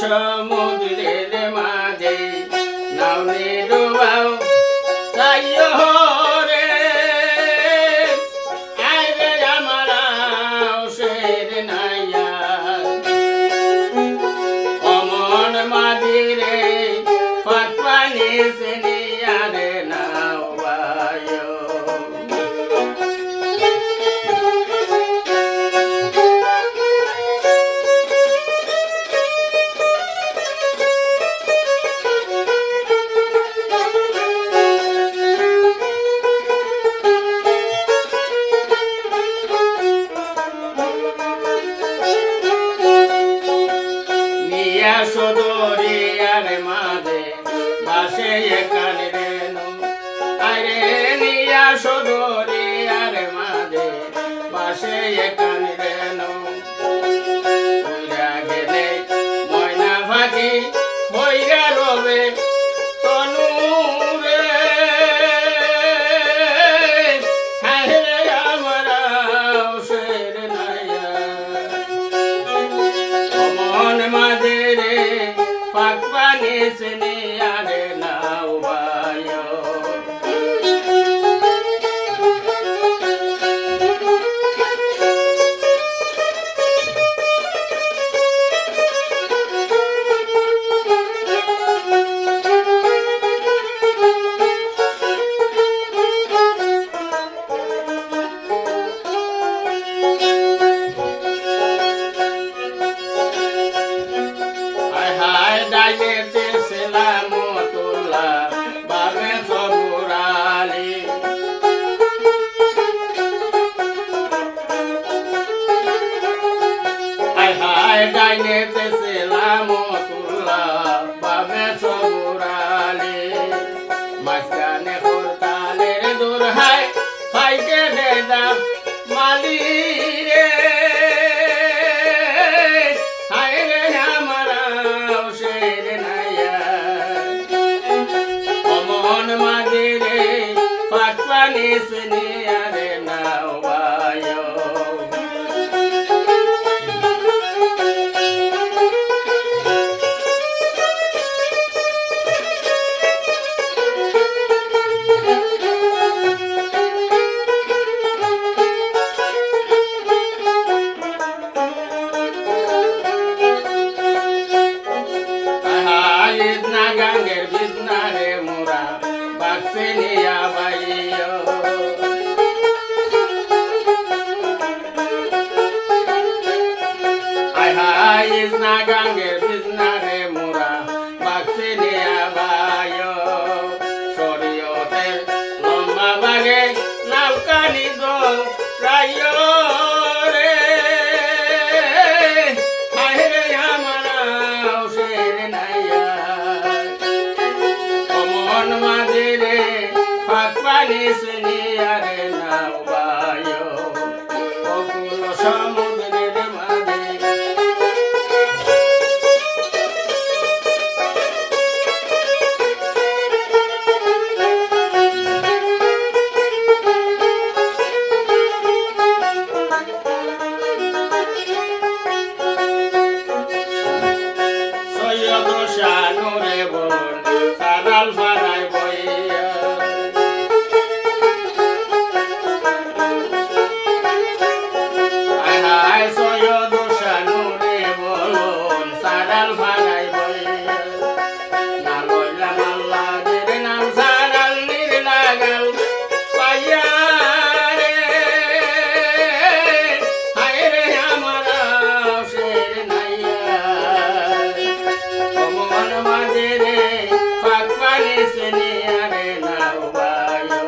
সমুদ্রের মাঝে নাও নে ডুবাও চাইও রে আইরে আমার আউশের নাইয়া অমন মাদিরে ফাঁক পানি সেনিয়া রে নাও বায়ো সদরিয়ার মাঝে বাসে এখানে রেনু আরে নিয়া সদরিয়ার মাঝে বাসে এখানে রেনু উইরা গেলে ময়না ফাঁকি হইরা রবে তনু রে হায় রে আমার আউশের নাইয়া অমন মাঝে ফাঁক পানি সেনিয়া রে নাও বায়ো ডাইলেতে সেলামতুল্লাহ বাবে সবুরালি হায় হায় ডাইলেতে সেলামতুল্লাহ বাবে সবুরালি মাঝখানে হরতালের দূর হায় ফাইকে দে দা মালি রে হায় রে আমার আউশের নাইয়া অমন মাঝিরে ফাঁক পানি সেনিয়া রে নাও বায়ো গাঙ্গের বিজনারে মোরা বাক্সে নিয়া বাইও আয় হায় ইজনা গাঙ্গের বিজনারে মোরা বাক্সে নিয়া বাইও শরীয়তের লম্বা বাগে নালকানি দল রাইও রে হায় রে আমার আউশের নাইয়া মাঝিরে ফাঁক পানি সেনিয়া রে নাও বায়ো অকুল সমুদ্রের মাঝে সৈয়দ শানুরে বোন সারাল ফারাই বইয়া আয় হায় সৈয়দ শানুরে বোন সারাল ফারাই বইয়া না লইলাম আল্লাহদের নাম সারাল নির লাগাল পাইয়া রে হায় রে আমার আউশের নাইয়া অমন মাঝিরে ফাঁক পানি সেনিয়া রে নাও বায়ো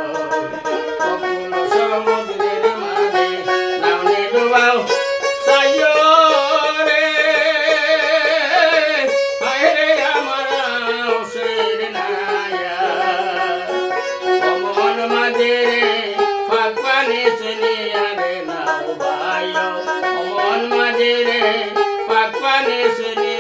অকুল সমুদ্রের মাঝে নাও নে ডুবাও চাইও রে হায় রে আমার আউশের নাইয়া অমন মাঝিরে ফাঁক পানি সেনিয়া রে নাও বায়ো অমন মাঝিরে ফাঁক পানি সেনিয়া